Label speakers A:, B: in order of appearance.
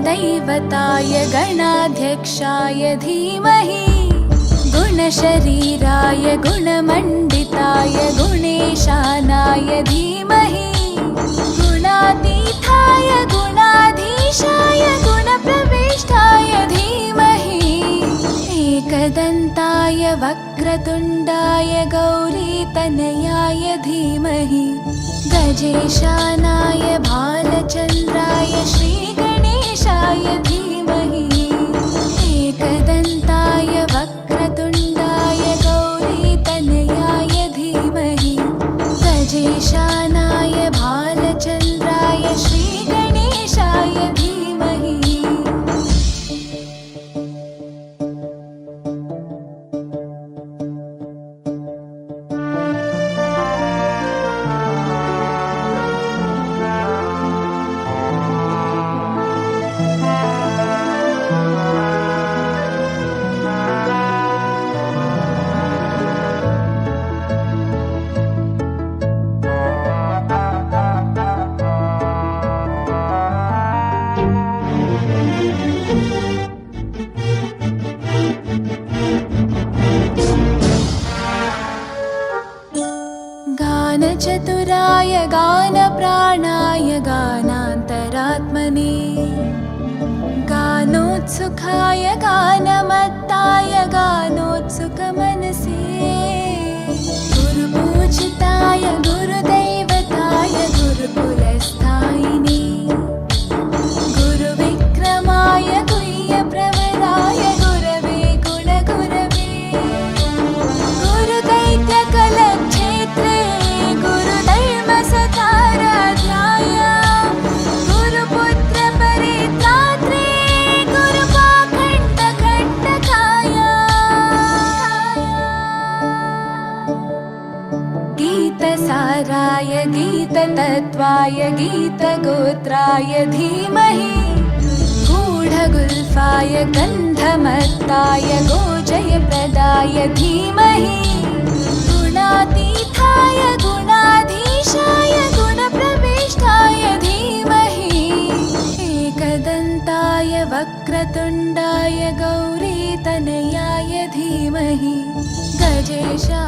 A: गुरुदैवताय गणाध्यक्षाय धीमहि गुणशरीराय गुणमण्डिताय गुणेशानाय धीमहि गुणातीताय गुणाधीशाय गुणप्रविष्टाय धीमहि एकदन्ताय वक्रतुण्डाय गौरीतनयाय धीमहि गजेशानाय भालचन्द्राय श्रीगणेशाय धीमहि एकदन्ताय वक्रतुण्डाय गौरीतनयाय धीमहि गजेशानाय भालचन्द्राय श्रीगणेशाय धीमहि गानचतुराय गानप्राणाय गानान्तरात्मने गानोत्सुकाय गानमत्ताय गानोत्सुकमनसे गुरुपूजिताय गुरुदैवताय गुरुकुलस्थायिने गुरुविक्रमाय गुह्यप्रवराय गुरवे गुणगुरवे गुरुदैत्यकलक्षेत्रे गुरुधर्मसताराध्याय गुरुपुत्रपरित्रात्रे गुरुपाखण्डखण्डकाय गीतसाराय गीततत्त्वाय गीतगोत्राय धीमहि गूढगुल्फाय गन्धमत्ताय गोजयप्रदाय धीमहि गुणातीताय गुणाधीशाय गुणप्रविष्टाय धीमहि एकदन्ताय वक्रतुण्डाय गौरीतनयाय धीमहि गजेशाय